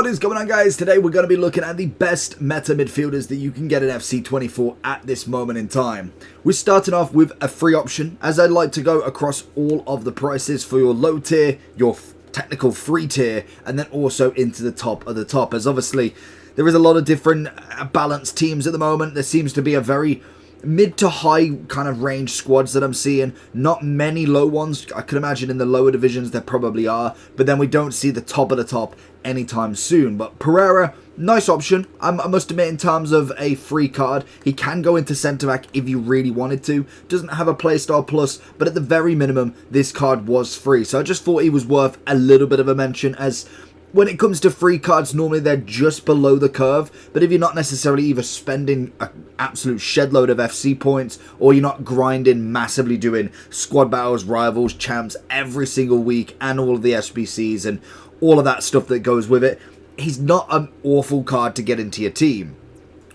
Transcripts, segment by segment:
What is going on, guys? Today we're going to be looking at the best meta midfielders that you can get in FC24 at this moment in time. We're starting off with a free option, as I'd like to go across all of the prices for your low tier, your technical free tier, and then also into the top of the top, as obviously there is a lot of different balanced teams at the moment. There seems to be a very mid to high kind of range squads that I'm seeing. Not many low ones. I could imagine in the lower divisions there probably are, but then we don't see the top of the top anytime soon. But Pereira, nice option. I must admit, in terms of a free card, he can go into centre back if you really wanted to. Doesn't have a playstyle plus, but at the very minimum this card was free, so I just thought he was worth a little bit of a mention, as when it comes to free cards, normally they're just below the curve, but if you're not necessarily either spending an absolute shed load of FC points, or you're not grinding massively doing squad battles, rivals, champs every single week, and all of the SBCs and all of that stuff that goes with it, he's not an awful card to get into your team.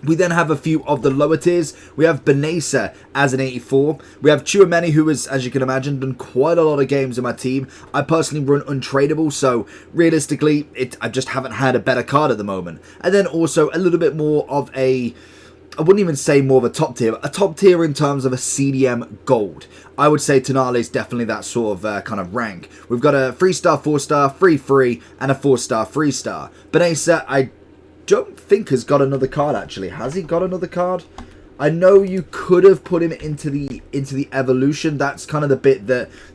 We then have a few of the lower tiers. We have Benesa as an 84. We have Tchouaméni, who has, as you can imagine, done quite a lot of games in my team. I personally run untradeable, so realistically, I just haven't had a better card at the moment. And then also a little bit more of a, I wouldn't even say more of a top tier, but a top tier in terms of a CDM gold. I would say Tonali is definitely that sort of kind of rank. We've got a 3-star, 4-star, 3-3, and a 4-star, 3-star. Benesa, I don't think has got another card, actually. Has he got another card? I know you could have put him into the evolution. That's kind of the bit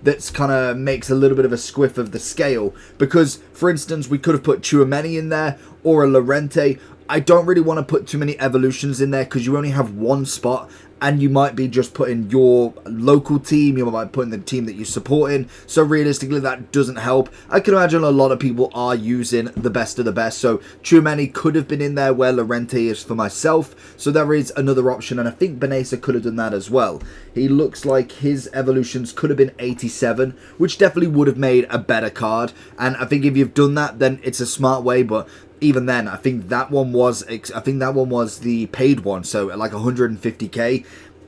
that's kind of makes a little bit of a squiff of the scale, because for instance we could have put Tchouaméni in there or a Llorente. I don't really want to put too many evolutions in there because you only have one spot, and you might be just putting your local team, you might be putting the team that you support in, so realistically that doesn't help. I can imagine a lot of people are using the best of the best, so Tchouaméni could have been in there where Llorente is for myself, so there is another option, and I think Benesa could have done that as well. He looks like his evolutions could have been 87, which definitely would have made a better card, and I think if you've done that, then it's a smart way, but even then, I think that one was the paid one, so like 150k.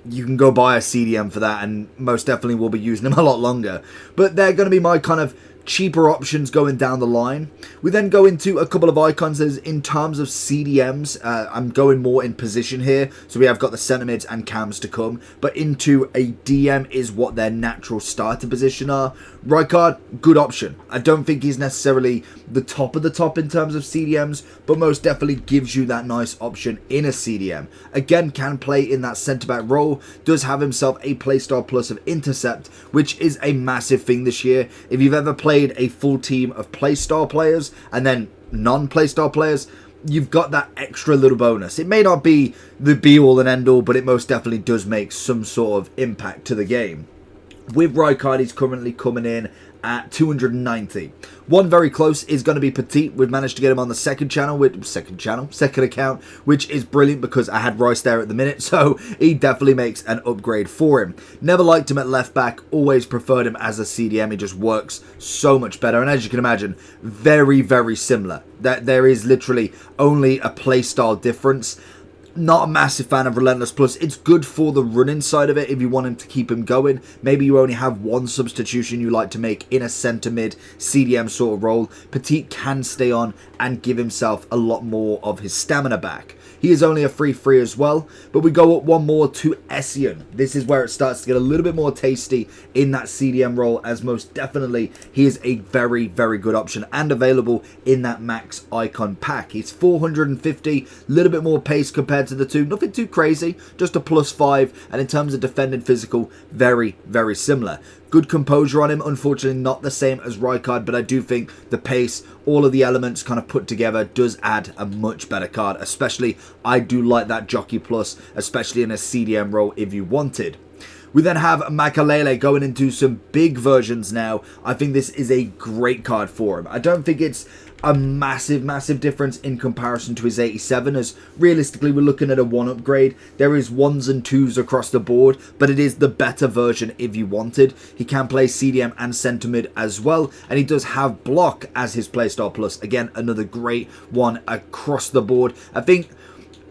You can go buy a CDM for that, and most definitely will be using them a lot longer. But they're going to be my kind of cheaper options going down the line. We then go into a couple of icons. As in terms of CDMs, I'm going more in position here, so we have got the centre mids and cams to come, but into a DM is what their natural starter position are. Rijkaard, good option. I don't think he's necessarily the top of the top in terms of CDMs, but most definitely gives you that nice option in a CDM. Again, can play in that centre back role, does have himself a playstyle plus of intercept, which is a massive thing this year. If you've ever played a full team of playstyle players and then non-playstyle players, you've got that extra little bonus. It may not be the be-all and end-all, but it most definitely does make some sort of impact to the game. With Rijkaard, he's currently coming in at 290. One very close is going to be Petit. We've managed to get him on the second account, which is brilliant because I had Rice there at the minute, so he definitely makes an upgrade for him. Never liked him at left back, always preferred him as a CDM. He just works so much better, and as you can imagine, very, very similar. There is literally only a playstyle difference. Not a massive fan of Relentless Plus. It's good for the running side of it if you want him to keep him going. Maybe you only have one substitution you like to make in a centre mid CDM sort of role. Petit can stay on and give himself a lot more of his stamina back. He is only a 3-3 as well, but we go up one more to Essien. This is where it starts to get a little bit more tasty in that CDM role, as most definitely he is a very, very good option and available in that max icon pack. He's 450, a little bit more pace compared to the two. Nothing too crazy, just a +5, and in terms of defending physical, very, very similar. Good composure on him, unfortunately not the same as Rijkaard, but I do think the pace, all of the elements kind of put together does add a much better card. Especially, I do like that Jockey Plus, especially in a CDM role if you wanted. We then have Makalele going into some big versions now. I think this is a great card for him. I don't think it's a massive difference in comparison to his 87, as realistically we're looking at a 1 upgrade. There is 1s and 2s across the board, but it is the better version if you wanted. He can play CDM and centre mid as well, and he does have block as his playstyle plus. Again, another great one across the board. I think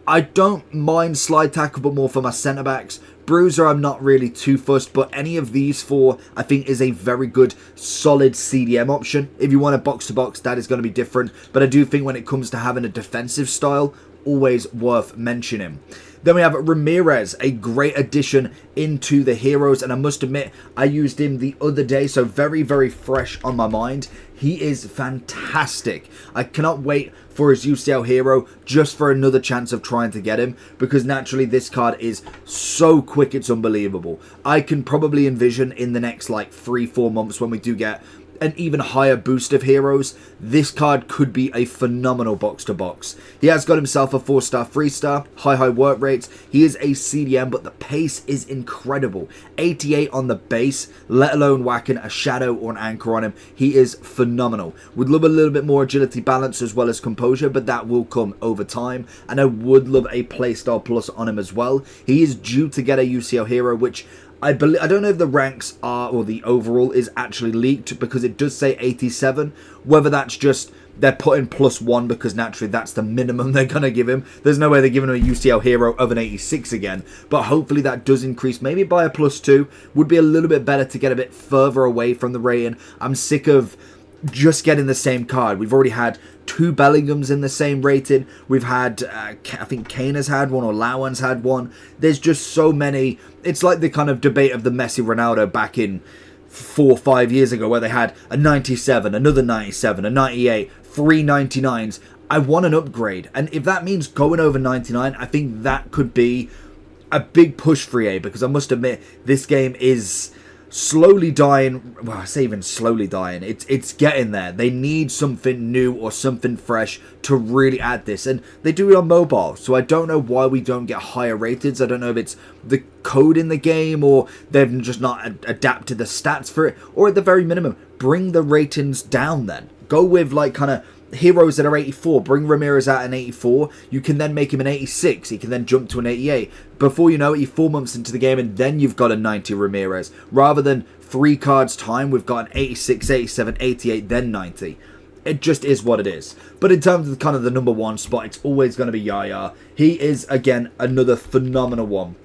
I don't mind slide tackle, but more for my centre backs. Bruiser, I'm not really too fussed, but any of these four, I think, is a very good, solid CDM option. If you want a box-to-box, that is going to be different, but I do think when it comes to having a defensive style, always worth mentioning. Then we have Ramirez, a great addition into the heroes, and I must admit, I used him the other day, so very, very fresh on my mind. He is fantastic. I cannot wait for his UCL hero just for another chance of trying to get him, because naturally this card is so quick, it's unbelievable. I can probably envision in the next like 3-4 months when we do get an even higher boost of heroes, this card could be a phenomenal box-to-box. He has got himself a 4-star, 3-star, high work rates. He is a CDM, but the pace is incredible. 88 on the base, let alone whacking a shadow or an anchor on him. He is phenomenal. Would love a little bit more agility balance as well as composure, but that will come over time. And I would love a playstyle plus on him as well. He is due to get a UCL hero, which I don't know if the ranks are, or the overall is actually leaked, because it does say 87. Whether that's just they're putting +1 because naturally that's the minimum they're going to give him. There's no way they're giving him a UCL hero of an 86 again. But hopefully that does increase, maybe by a +2. Would be a little bit better to get a bit further away from the rating. I'm sick of just getting the same card. We've already had 2 Bellinghams in the same rating. We've had, I think Kane has had one, or Lawan's had one. There's just so many. It's like the kind of debate of the Messi Ronaldo back in 4 or 5 years ago, where they had a 97, another 97, a 98, 3 99s. I want an upgrade, and if that means going over 99, I think that could be a big push for EA, because I must admit, this game is slowly dying. Well, I say even slowly dying. It's getting there. They need something new or something fresh to really add this, and they do it on mobile, so I don't know why we don't get higher rateds. I don't know if it's the code in the game, or they've just not adapted the stats for it, or at the very minimum, bring the ratings down then. Go with like kind of heroes that are 84. Bring Ramirez out an 84. You can then make him an 86. He can then jump to an 88. Before you know it, you're 4 months into the game and then you've got a 90 Ramirez. Rather than 3 cards time, we've got an 86, 87, 88, then 90. It just is what it is. But in terms of kind of the number 1 spot, it's always going to be Yaya. He is, again, another phenomenal one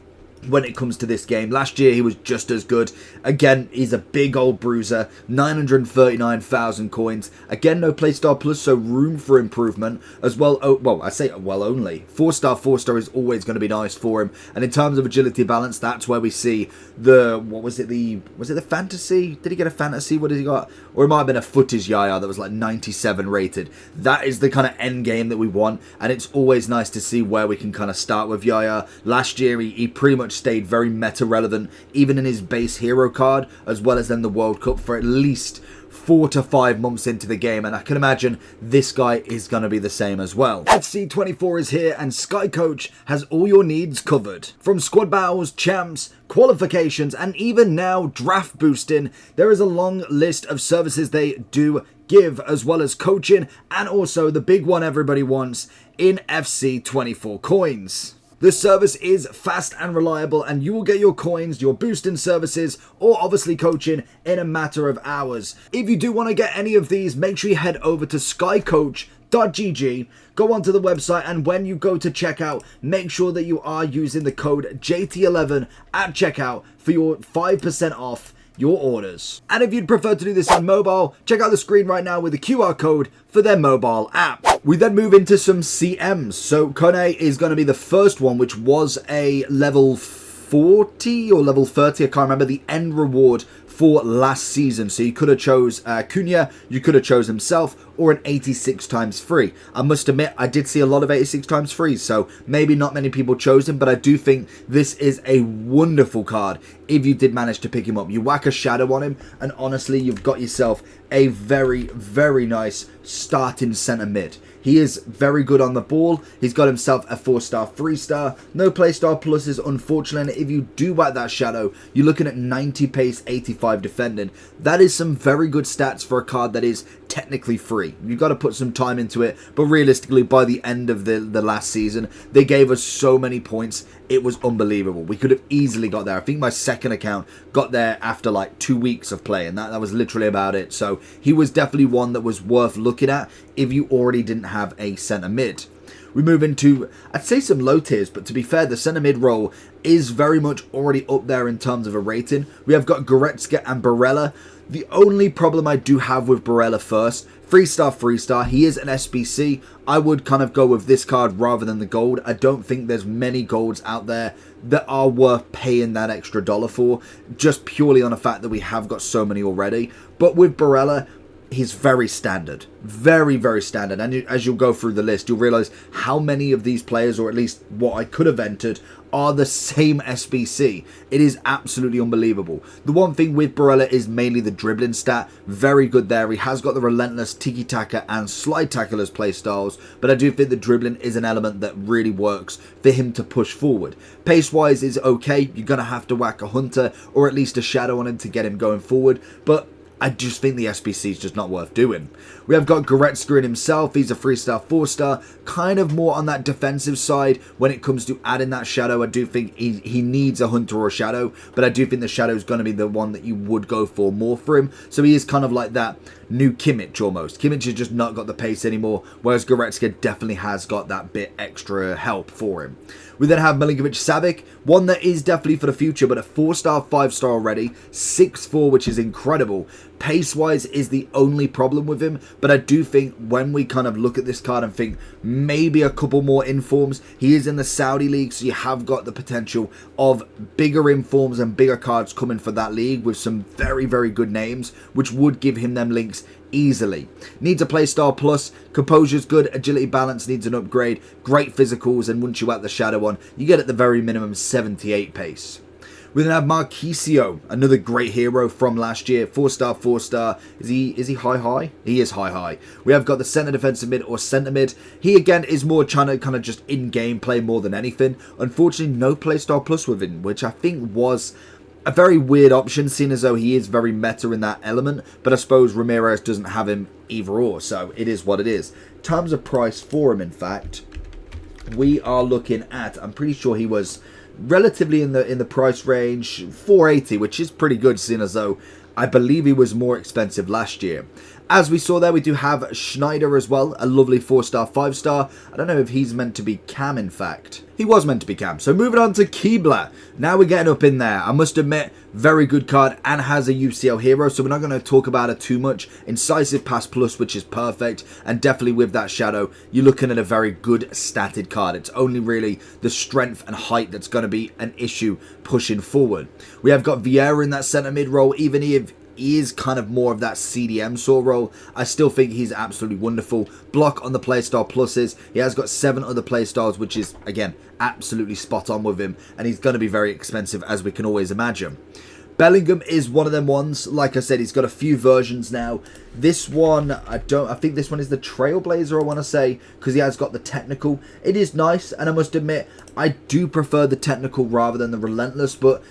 when it comes to this game. Last year he was just as good. Again, he's a big old bruiser. 939,000 coins. Again, no playstyle plus, so room for improvement as well. Oh, well, I say well only. 4-star, 4-star is always going to be nice for him. And in terms of agility balance, that's where we see the, what was it, the fantasy? Did he get a fantasy? What did he got? Or it might have been a footage Yaya that was like 97 rated. That is the kind of end game that we want, and it's always nice to see where we can kind of start with Yaya. Last year he pretty much stayed very meta relevant, even in his base hero card, as well as then the World Cup, for at least 4 to 5 months into the game, and I can imagine this guy is going to be the same as well. FC24 is here, and Sky Coach has all your needs covered. From squad battles, champs, qualifications, and even now draft boosting, there is a long list of services they do give, as well as coaching, and also the big one everybody wants in FC24 coins. The service is fast and reliable, and you will get your coins, your boosting services, or obviously coaching in a matter of hours. If you do want to get any of these, make sure you head over to skycoach.gg, go onto the website, and when you go to checkout, make sure that you are using the code JT11 at checkout for your 5% off your orders. And if you'd prefer to do this on mobile, check out the screen right now with the QR code for their mobile app. We then move into some CMs. So Kone is going to be the first one, which was a level 40 or level 30, I can't remember, the end reward for last season. So you could have chose Cunha, you could have chose himself, or an 86 times free. I must admit, I did see a lot of 86 times free, so maybe not many people chose him, but I do think this is a wonderful card if you did manage to pick him up. You whack a shadow on him, and honestly, you've got yourself a very, very nice starting centre mid. He is very good on the ball. He's got himself a 4-star, 3-star. No playstyle pluses, unfortunately. And if you do whack that shadow, you're looking at 90 pace, 85 defending. That is some very good stats for a card that is technically free. You've got to put some time into it, but realistically, by the end of the last season, they gave us so many points. It was unbelievable. We could have easily got there. I think my second account got there after like 2 weeks of play, and that was literally about it. So he was definitely one that was worth looking at if you already didn't have a centre mid. We move into, I'd say, some low tiers, but to be fair, the centre mid role is very much already up there in terms of a rating. We have got Goretzka and Barella. The only problem I do have with Barella first, 3-star, he is an SBC. I would kind of go with this card rather than the gold. I don't think there's many golds out there that are worth paying that extra dollar for, just purely on the fact that we have got so many already. But with Barella, he's very standard. Very, very standard. And as you'll go through the list, you'll realise how many of these players, or at least what I could have entered, are the same SBC. It is absolutely unbelievable. The one thing with Barella is mainly the dribbling stat. Very good there. He has got the relentless tiki-taka and slide tackle as play styles, but I do think the dribbling is an element that really works for him to push forward. Pace-wise is okay. You're going to have to whack a hunter or at least a shadow on him to get him going forward, but I just think the SBC is just not worth doing. We have got Goretzka in himself. He's a 3-star, 4-star, kind of more on that defensive side when it comes to adding that shadow. I do think he needs a hunter or a shadow, but I do think the shadow is going to be the one that you would go for more for him. So he is kind of like that new Kimmich almost. Kimmich has just not got the pace anymore, whereas Goretzka definitely has got that bit extra help for him. We then have Milinkovic-Savic, one that is definitely for the future, but a 4-star, 5-star already, 6'4", which is incredible. Pace-wise is the only problem with him, but I do think when we kind of look at this card and think maybe a couple more informs, he is in the Saudi league, so you have got the potential of bigger informs and bigger cards coming for that league with some very, very good names, which would give him them links easily. Needs a playstyle plus, composure's good, agility balance needs an upgrade, great physicals, and once you add the shadow on, you get at the very minimum 78 pace. We then have Marquisio, another great hero from last year, 4-star, 4-star. Is he high? He is high. We have got the centre defensive mid or centre mid. He again is more trying to kind of just in-game play more than anything. Unfortunately, no playstyle plus with him, which I think was a very weird option, seeing as though he is very meta in that element, but I suppose Ramirez doesn't have him either or, so it is what it is. In terms of price for him, in fact, we are looking at, I'm pretty sure he was relatively in the price range, 480, which is pretty good, seeing as though I believe he was more expensive last year. As we saw there, we do have Schneider as well, a lovely 4-star, 5-star. I don't know if he's meant to be Cam, in fact. He was meant to be Cam. So moving on to Keebler. Now we're getting up in there. I must admit, very good card and has a UCL hero, so we're not going to talk about it too much. Incisive pass plus, which is perfect, and definitely with that shadow, you're looking at a very good statted card. It's only really the strength and height that's going to be an issue pushing forward. We have got Vieira in that centre mid role, even if he is kind of more of that CDM sort of role. I still think he's absolutely wonderful. Block on the playstyle pluses. He has got 7 other playstyles, which is, again, absolutely spot on with him. And he's going to be very expensive, as we can always imagine. Bellingham is one of them ones. Like I said, he's got a few versions now. This one, I think this one is the Trailblazer, I want to say, because he has got the technical. It is nice, and I must admit, I do prefer the technical rather than the relentless, but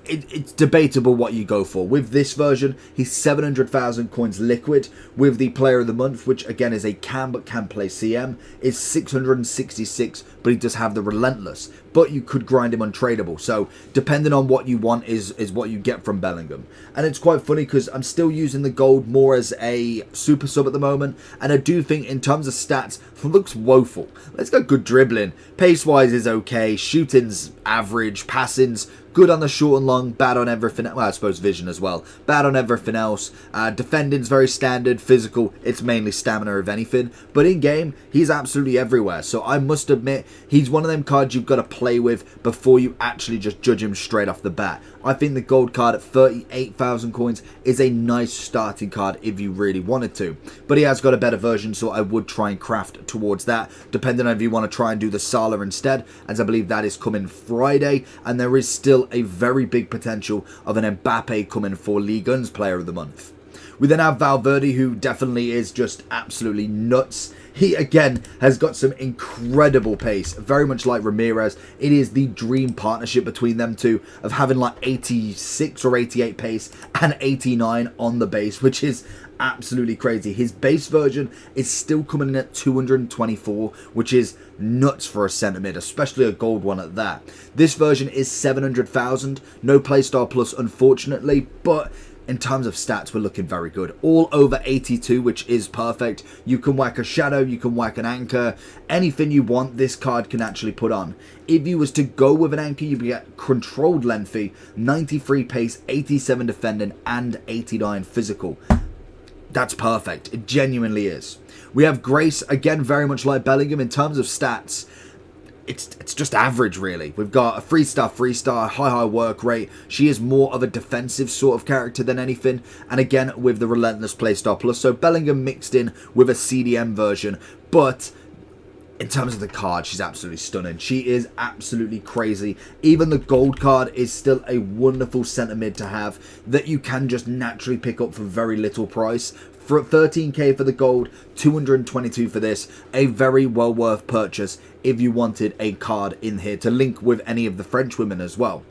it's debatable what you go for. With this version, he's 700,000 coins liquid. With the player of the month, which again is a Cam but can play CM, is 666, but he does have the relentless. But you could grind him untradeable. So depending on what you want is what you get from Bellingham. And it's quite funny because I'm still using the gold more as a super sub at the moment. And I do think in terms of stats, it looks woeful. Let's go good dribbling. Pace-wise is okay. Shooting's average. Passing's good on the short and long. Bad on everything. Well, I suppose vision as well. Bad on everything else. Defending's very standard. Physical, it's mainly stamina if anything. But in game, he's absolutely everywhere. So I must admit, he's one of them cards you've got to play with before you actually just judge him straight off the bat. I think the gold card at 38,000 coins is a nice starting card if you really wanted to. But he has got a better version, so I would try and craft towards that, depending on if you want to try and do the Salah instead, as I believe that is coming Friday, and there is still a very big potential of an Mbappe coming for Ligue 1's Player of the Month. We then have Valverde, who definitely is just absolutely nuts. He, again, has got some incredible pace, very much like Ramirez. It is the dream partnership between them two of having like 86 or 88 pace and 89 on the base, which is absolutely crazy. His base version is still coming in at 224, which is nuts for a centre mid, especially a gold one at that. This version is 700,000, no playstyle plus unfortunately, but in terms of stats, we're looking very good. All over 82, which is perfect. You can whack a shadow, you can whack an anchor, anything you want, this card can actually put on. If you was to go with an anchor, you'd get controlled lengthy, 93 pace, 87 defending, and 89 physical. That's perfect. It genuinely is. We have Grace, again, very much like Bellingham in terms of stats. It's just average, really. We've got a 3-star, high work rate. She is more of a defensive sort of character than anything. And again, with the Relentless Playstyle Plus. So Bellingham mixed in with a CDM version. But in terms of the card, she's absolutely stunning. She is absolutely crazy. Even the gold card is still a wonderful centre mid to have that you can just naturally pick up for very little price. For 13k for the gold, 222 for this, a very well worth purchase if you wanted a card in here to link with any of the French women as well.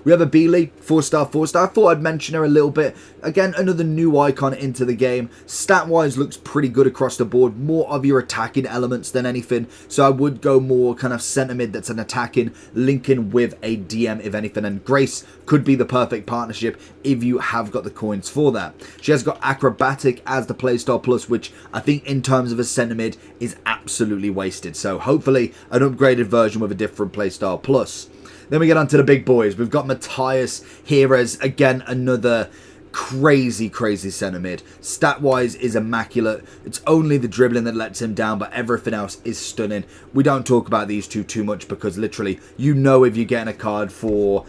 We have a Beeley, 4-star. I thought I'd mention her a little bit. Again, another new icon into the game. Stat-wise, looks pretty good across the board. More of your attacking elements than anything. So I would go more kind of centre mid that's an attacking, linking with a DM if anything. And Grace could be the perfect partnership if you have got the coins for that. She has got Acrobatic as the Playstyle Plus, which I think in terms of a centre mid is absolutely wasted. So hopefully an upgraded version with a different Playstyle Plus. Then we get on to the big boys. We've got Matthias here as, again, another crazy centre mid. Stat-wise is immaculate. It's only the dribbling that lets him down, but everything else is stunning. We don't talk about these two too much because literally, you know if you're getting a card for...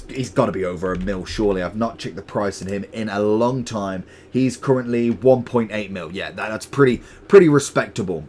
He's got to be over $1 mil, surely. I've not checked the price on him in a long time. He's currently 1.8 mil. Yeah, that's pretty respectable.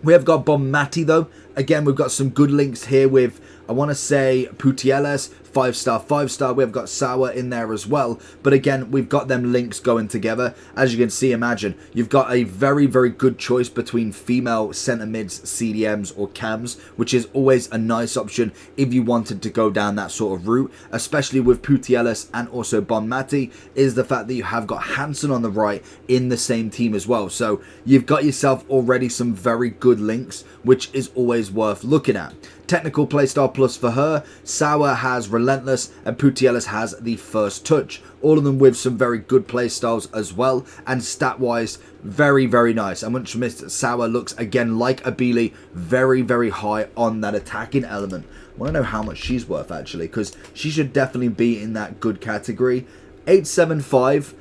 We have got Bonmati, though. Again, we've got some good links here with... I want to say Putellas, 5-star. We have got Sauer in there as well. But again, we've got them links going together. As you can see, imagine, you've got a very good choice between female centre mids, CDMs or cams, which is always a nice option if you wanted to go down that sort of route, especially with Putellas and also Bonmati, is the fact that you have got Hansen on the right in the same team as well. So you've got yourself already some very good links, which is always worth looking at. Technical playstyle plus for her, Sauer has Relentless and Putellas has the First Touch. All of them with some very good playstyles as well, and stat-wise, very nice. I much missed Sauer looks again like a Beeley, very high on that attacking element. I want to know how much she's worth actually, because she should definitely be in that good category. 875.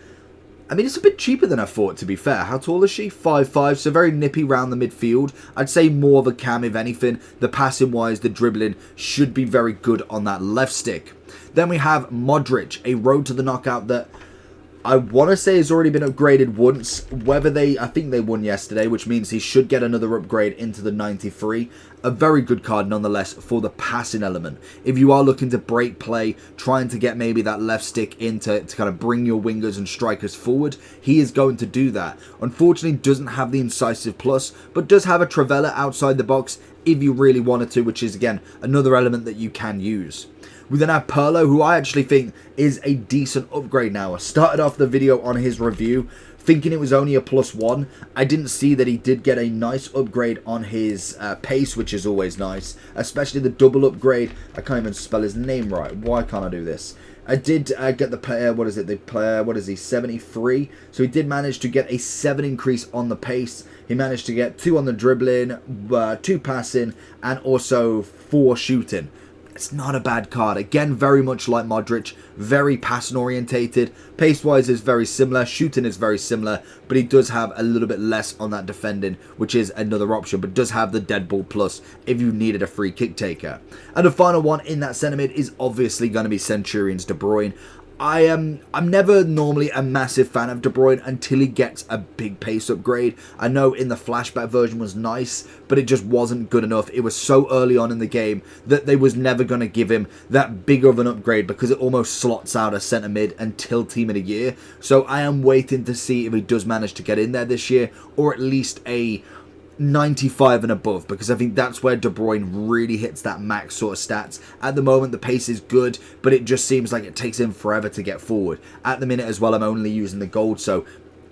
I mean, it's a bit cheaper than I thought, to be fair. How tall is she? 5'5", so very nippy round the midfield. I'd say more of a cam, if anything. The passing-wise, the dribbling should be very good on that left stick. Then we have Modric, a road to the knockout that I want to say has already been upgraded once. I think they won yesterday, which means he should get another upgrade into the 93. A very good card nonetheless for the passing element. If you are looking to break play, trying to get maybe that left stick in to kind of bring your wingers and strikers forward, he is going to do that. Unfortunately, doesn't have the incisive plus, but does have a Travella outside the box if you really wanted to, which is, again, another element that you can use. We then have Pirlo, who I actually think is a decent upgrade now. I started off the video on his review thinking it was only a +1. I didn't see that he did get a nice upgrade on his pace, which is always nice. Especially the double upgrade. I can't even spell his name right. Why can't I do this? I did get the player, what is he, 73. So he did manage to get a 7 increase on the pace. He managed to get 2 on the dribbling, 2 passing, and also 4 shooting. It's not a bad card. Again, very much like Modric, very passing orientated. Pace-wise is very similar, shooting is very similar, but he does have a little bit less on that defending, which is another option, but does have the dead ball plus if you needed a free kick taker. And the final one in that centre mid is obviously going to be Centurion's De Bruyne. I'm never normally a massive fan of De Bruyne until he gets a big pace upgrade. I know in the flashback version was nice, but it just wasn't good enough. It was so early on in the game that they was never going to give him that big of an upgrade because it almost slots out a centre mid until Team of the Year. So I am waiting to see if he does manage to get in there this year, or at least a 95 and above, because I think that's where De Bruyne really hits that max sort of stats. At the moment, the pace is good, but it just seems like it takes him forever to get forward. At the minute as well, I'm only using the gold, so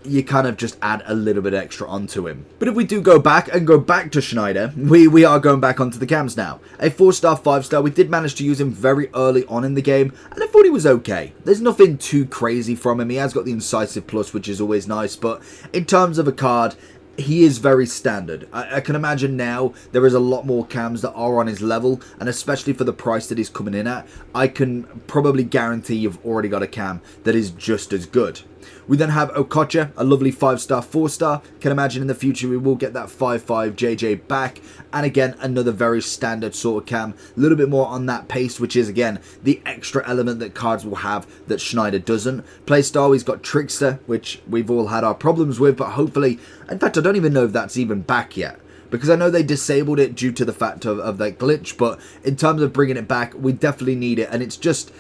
you kind of just add a little bit extra onto him. But if we do go back to Sneijder, we are going back onto the cams now. A 4-star, 5-star, we did manage to use him very early on in the game, and I thought he was okay. There's nothing too crazy from him. He has got the incisive plus, which is always nice, but in terms of a card, he is very standard. I can imagine now there is a lot more cams that are on his level, and especially for the price that he's coming in at, I can probably guarantee you've already got a cam that is just as good. We then have Okocha, a lovely 5-star, 4-star. Can imagine in the future we will get that 5-5 JJ back. And again, another very standard sort of cam. A little bit more on that pace, which is, again, the extra element that cards will have that Sneijder doesn't. Playstyle, he's got Trickster, which we've all had our problems with. But hopefully, in fact, I don't even know if that's even back yet, because I know they disabled it due to the fact of that glitch. But in terms of bringing it back, we definitely need it. And it's just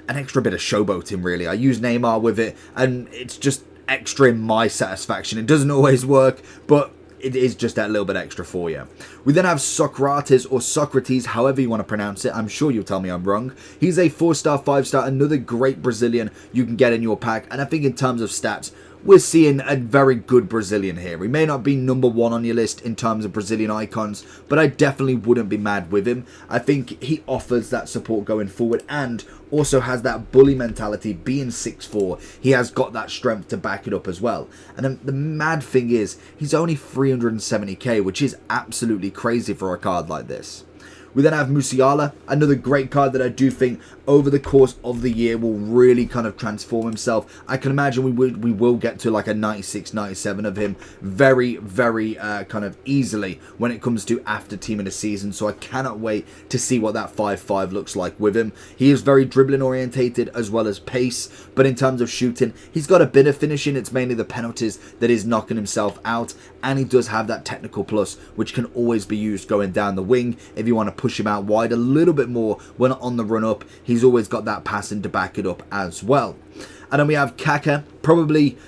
an extra bit of showboating, really. I use Neymar with it, and it's just extra in my satisfaction. It doesn't always work, but it is just that little bit extra for you. We then have Socrates, or Socrates, however you want to pronounce it. I'm sure you'll tell me I'm wrong. He's a 4-star, 5-star, another great Brazilian you can get in your pack, and I think in terms of stats, we're seeing a very good Brazilian here. He may not be number 1 on your list in terms of Brazilian icons, but I definitely wouldn't be mad with him. I think he offers that support going forward, and also has that bully mentality. Being 6'4", he has got that strength to back it up as well. And the mad thing is, he's only 370k, which is absolutely crazy for a card like this. We then have Musiala, another great card that I do think over the course of the year will really kind of transform himself. I can imagine we will get to like a 96, 97 of him very, very kind of easily when it comes to after team of the season. So I cannot wait to see what that 5-5 looks like with him. He is very dribbling orientated as well as pace, but in terms of shooting, he's got a bit of finishing. It's mainly the penalties that is knocking himself out, and he does have that technical plus, which can always be used going down the wing if you want to push him out wide a little bit more when on the run up. He's always got that passing to back it up as well. And then we have Kaka, probably,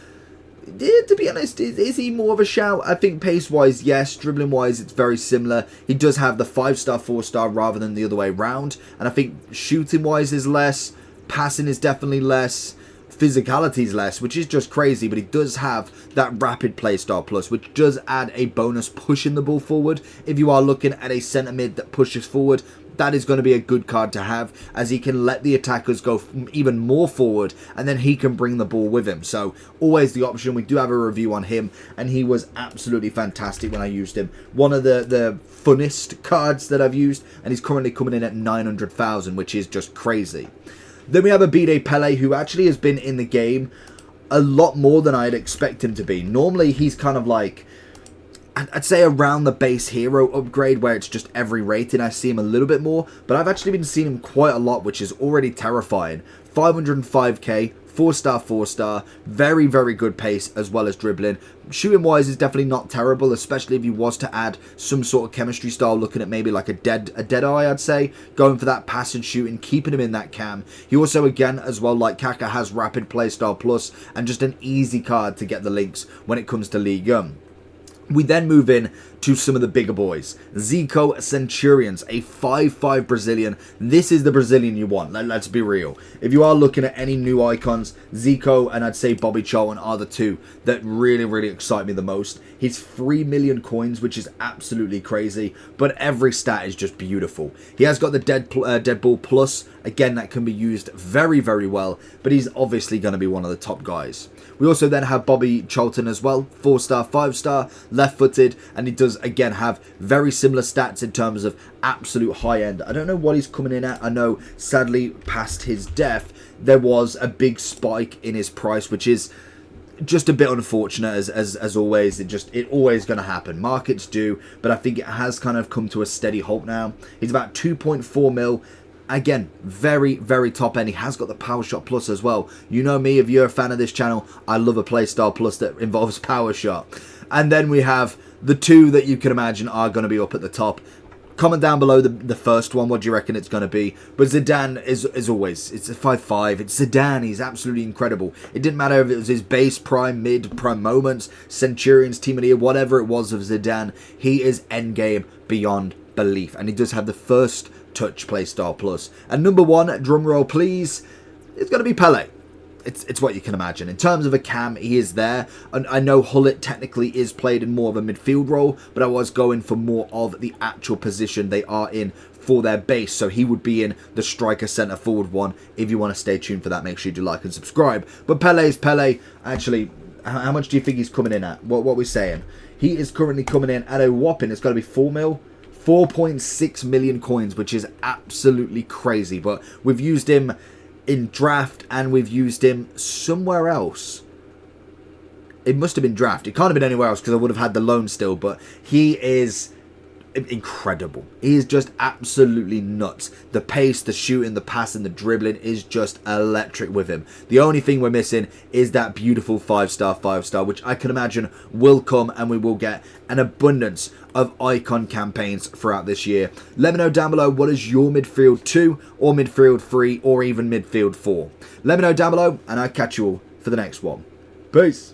to be honest, is he more of a shout? I think pace wise, yes. Dribbling wise, it's very similar. He does have the 5-star, 4-star rather than the other way round, and I think shooting wise is less, passing is definitely less, physicality is less, which is just crazy, but he does have that rapid playstyle plus, which does add a bonus pushing the ball forward. If you are looking at a centre mid that pushes forward, that is going to be a good card to have, as he can let the attackers go even more forward, and then he can bring the ball with him. So always the option. We do have a review on him, and he was absolutely fantastic when I used him. One of the funnest cards that I've used, and he's currently coming in at 900,000, which is just crazy. Then we have a Bide Pele, who actually has been in the game a lot more than I'd expect him to be. Normally, he's kind of like, I'd say around the base hero upgrade, where it's just every rating. I see him a little bit more, but I've actually been seeing him quite a lot, which is already terrifying. 505k, 4-star, 4-star, very, very good pace as well as dribbling. Shooting wise is definitely not terrible, especially if he was to add some sort of chemistry style, looking at maybe like a dead eye, I'd say, going for that pass and shooting, keeping him in that cam. He also, again, as well, like Kaka, has rapid playstyle plus, and just an easy card to get the links when it comes to Ligue 1. We then move in to some of the bigger boys. Zico Centurions, a 5-5 Brazilian. This is the Brazilian you want, let's be real. If you are looking at any new icons, Zico and I'd say Bobby Charlton are the two that really, really excite me the most. He's 3 million coins, which is absolutely crazy, but every stat is just beautiful. He has got the Deadball Plus. Again, that can be used very, very well, but he's obviously going to be one of the top guys. We also then have Bobby Charlton as well, 4-star, 5-star, left-footed, and he does again have very similar stats in terms of absolute high end. I don't know what he's coming in at. I know, sadly, past his death, there was a big spike in his price, which is just a bit unfortunate, as always. It always going to happen. Markets do, but I think it has kind of come to a steady halt now. He's about 2.4 mil. Again, very, very top end. He has got the Power Shot Plus as well. You know me, if you're a fan of this channel, I love a playstyle plus that involves Power Shot. And then we have the two that you can imagine are going to be up at the top. Comment down below the first one. What do you reckon it's going to be? But Zidane is always, it's a 5-5. It's Zidane. He's absolutely incredible. It didn't matter if it was his base, prime, mid, prime moments, Centurions, Team of the Year, whatever it was of Zidane. He is endgame beyond belief. And he does have the first touch playstyle plus. And number one, drum roll please, it's going to be Pele. it's what you can imagine. In terms of a cam, he is there. And I know Hullet technically is played in more of a midfield role, but I was going for more of the actual position they are in for their base. So he would be in the striker centre forward one. If you want to stay tuned for that, make sure you do like and subscribe. But Pele's Pele. Actually, how much do you think he's coming in at? What we're saying? He is currently coming in at a whopping, it's got to be 4 mil. 4.6 million coins, which is absolutely crazy. But we've used him in draft and we've used him somewhere else. It must have been draft. It can't have been anywhere else because I would have had the loan still. But he is incredible. He is just absolutely nuts. The pace, the shooting, the passing, the dribbling is just electric with him. The only thing we're missing is that beautiful 5-star, which I can imagine will come, and we will get an abundance of icon campaigns throughout this year. Let me know down below, what is your midfield 2 or midfield 3 or even midfield 4? Let me know down below, and I'll catch you all for the next one. Peace.